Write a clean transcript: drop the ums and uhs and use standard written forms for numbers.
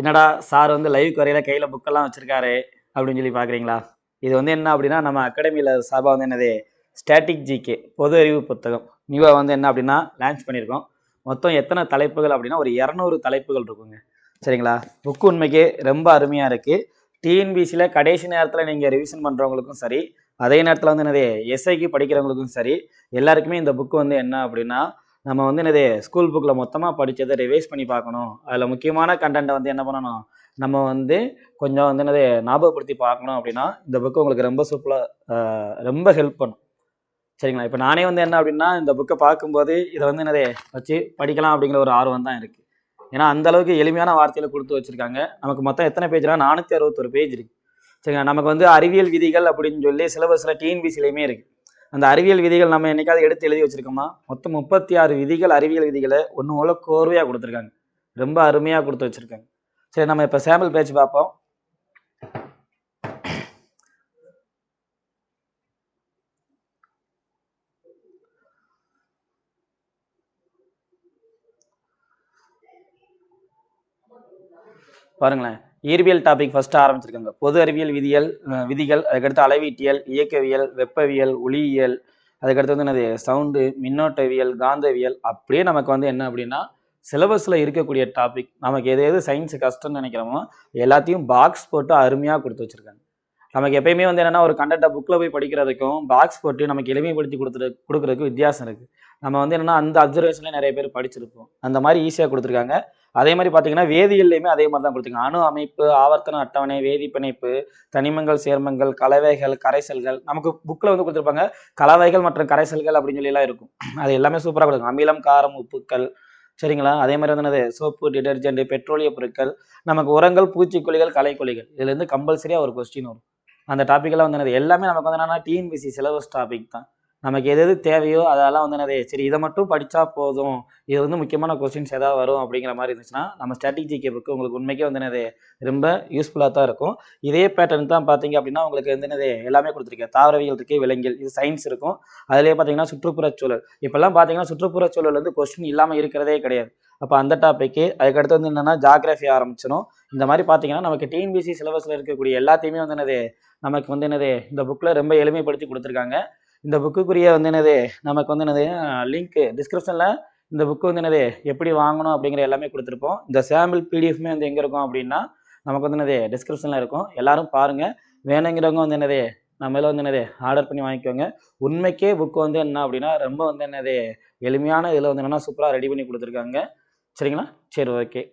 என்னடா சார் வந்து லைவ் குறையில கையில் புக்கெல்லாம் வச்சுருக்காரு அப்படின்னு சொல்லி பார்க்குறீங்களா? இது வந்து என்ன அப்படின்னா, நம்ம அகாடமியில் சார்பாக வந்து என்னது ஸ்டாட்டிக் ஜிகே பொது அறிவு புத்தகம் நியூவாக வந்து என்ன அப்படின்னா லான்ச் பண்ணியிருக்கோம். மொத்தம் எத்தனை தலைப்புகள் அப்படின்னா ஒரு 200 தலைப்புகள் இருக்குங்க. சரிங்களா? புக்கு உண்மைக்கே ரொம்ப அருமையாக இருக்குது. டிஎன்பிசியில் கடைசி நேரத்தில் நீங்கள் ரிவிஷன் பண்ணுறவங்களுக்கும் சரி, அதே நேரத்தில் வந்து என்னது எஸ்ஐக்கு படிக்கிறவங்களுக்கும் சரி, எல்லாருக்குமே இந்த புக்கு வந்து என்ன அப்படின்னா, நம்ம வந்து என்னது ஸ்கூல் புக்கில் மொத்தமாக படித்ததை ரிவைஸ் பண்ணி பார்க்கணும். அதில் முக்கியமான கண்டென்ட்டை வந்து என்ன பண்ணணும், நம்ம வந்து கொஞ்சம் வந்து என்னது ஞாபகப்படுத்தி பார்க்கணும் அப்படின்னா, இந்த புக்கு உங்களுக்கு ரொம்ப ரொம்ப ஹெல்ப் பண்ணும். சரிங்களா? இப்போ நானே வந்து என்ன அப்படின்னா, இந்த புக்கை பார்க்கும்போது இதை வந்து என்னது வச்சு படிக்கலாம் அப்படிங்கிற ஒரு ஆர்வம் தான் இருக்குது. ஏன்னா அந்த அளவுக்கு எளிமையான வார்த்தையில் கொடுத்து வச்சுருக்காங்க. நமக்கு மொத்தம் எத்தனை பேஜ்னா 461 பேஜ் இருக்குது. சரிங்களா? நமக்கு வந்து அறிவியல் விதிகள் அப்படின்னு சொல்லி சிலபஸில் டிஎன்பிசிலையுமே இருக்குது. அந்த அறிவியல் விதிகள் நம்ம என்னைக்காவது எடுத்து எழுதி வச்சிருக்கோமா? மொத்தம் 36 விதிகள், அறிவியல் விதிகளை ஒன்று போல கோர்வையாக கொடுத்துருக்காங்க. ரொம்ப அருமையாக கொடுத்து வச்சிருக்காங்க. சரி, நம்ம இப்போ சாம்பிள் பேஜ் பார்ப்போம். பாருங்களேன், இயற்பியல் டாபிக் ஃபர்ஸ்ட் ஆரம்பிச்சிருக்காங்க. பொது அறிவியல் விதிகள், அதுக்கடுத்து அளவீட்டியல், இயக்கவியல், வெப்பவியல், ஒளியியல், அதுக்கடுத்து வந்து என்னது சவுண்டு, மின்னோட்டவியல், காந்தவியல். அப்படியே நமக்கு வந்து என்ன அப்படின்னா சிலபஸில் இருக்கக்கூடிய டாபிக் நமக்கு எது எது சயின்ஸு கஷ்டம்னு நினைக்கிறோமோ எல்லாத்தையும் பாக்ஸ் போட்டு அருமையாக கொடுத்து வச்சுருக்காங்க. நமக்கு எப்பயுமே வந்து என்னென்னா ஒரு கண்டென்ட்டை புக்கில் போய் படிக்கிறதுக்கும் பாக்ஸ் போட்டு நமக்கு எளிமைப்படுத்தி கொடுக்குறதுக்கு வித்தியாசம் இருக்குது. நம்ம வந்து என்னென்னா அந்த அப்சர்வேஷன்லேயே நிறைய பேர் படிச்சிருப்போம். அந்த மாதிரி ஈஸியாக கொடுத்துருக்காங்க. அதே மாதிரி பார்த்தீங்கன்னா வேதியியல்லையுமே அதே மாதிரி தான் கொடுத்துருக்காங்க. அணு அமைப்பு, ஆவர்த்தன அட்டவணை, வேதிப்பிணைப்பு, தனிமங்கள், சேர்மங்கள், கலவைகள், கரைசல்கள். நமக்கு புக்கில் வந்து கொடுத்துருப்பாங்க கலவைகள் மற்றும் கரைசல்கள் அப்படின்னு சொல்லிலாம் இருக்கும். அது எல்லாமே சூப்பராக கொடுக்கும். அமிலம், காரம், உப்புக்கள். சரிங்களா? அதே மாதிரி வந்து என்னது சோப்பு, டிடர்ஜென்ட், பெட்ரோலிய பொருட்கள், நமக்கு உரங்கள், பூச்சிக்கொல்லிகள், களைக்கொல்லிகள். இதுலேருந்து கம்பல்சரியாக ஒரு கொஸ்டின் வரும். அந்த டாப்பிக்கெல்லாம் வந்து என்னது எல்லாமே நமக்கு வந்து என்னென்னா டிஎன்பிசி சிலபஸ் டாபிக் தான். நமக்கு எது எது தேவையோ அதெல்லாம் வந்து என்னது சரி இதை மட்டும் படித்தா போதும், இது வந்து முக்கியமான கொஸ்டின்ஸ் ஏதாவது வரும் அப்படிங்கிற மாதிரி இருந்துச்சுன்னா நம்ம ஸ்டாட்டிக் ஜிகே புக்கு உங்களுக்கு உண்மைக்கே வந்து என்னது ரொம்ப யூஸ்ஃபுல்லாக தான் இருக்கும். இதே பேட்டர்ன் தான் பார்த்தீங்க அப்படின்னா உங்களுக்கு வந்து என்னது எல்லாமே கொடுத்துருக்கேன். தாவரவியல் இருக்குது, விலங்கியல், இது சயின்ஸ் இருக்கும். அதிலே பார்த்தீங்கன்னா சுற்றுப்புறச்சூழல். இப்போல்லாம் பார்த்தீங்கன்னா சுற்றுப்புறச்சூழல் வந்து கொஸ்டின் இல்லாமல் இருக்கிறதே கிடையாது. அப்போ அந்த டாப்பிக்கு, அதுக்கடுத்து வந்து என்னென்னா ஜாகிரஃபி ஆரம்பிச்சிடும். இந்த மாதிரி பார்த்தீங்கன்னா நமக்கு டிஎன்பிசி சிலபஸில் இருக்கக்கூடிய எல்லாத்தையுமே வந்து என்னது நமக்கு வந்து என்னது இந்த புக்கில் ரொம்ப எளிமைப்படுத்தி கொடுத்துருக்காங்க. இந்த புக்குக்குரிய வந்து என்னது நமக்கு வந்து என்னது லிங்க் டிஸ்கிரிப்ஷனில் இந்த புக்கு வந்து என்னது எப்படி வாங்கணும் அப்படிங்கிற எல்லாமே கொடுத்துருப்போம். இந்த சாம்பிள் பிடிஎஃப்மே வந்து எங்கே இருக்கும் அப்படின்னா நமக்கு வந்து என்னது டிஸ்கிரிப்ஷனில் இருக்கும். எல்லாரும் பாருங்கள். வேணுங்கிறவங்க வந்து என்னது நம்ம வந்து என்னது ஆர்டர் பண்ணி வாங்கிக்கோங்க. உண்மைக்கே புக்கு வந்து என்ன அப்படின்னா ரொம்ப வந்து என்னது எளிமையான இதில் வந்து என்னென்னா சூப்பராக ரெடி பண்ணி கொடுத்துருக்காங்க. சரிங்களா? சரி, ஓகே.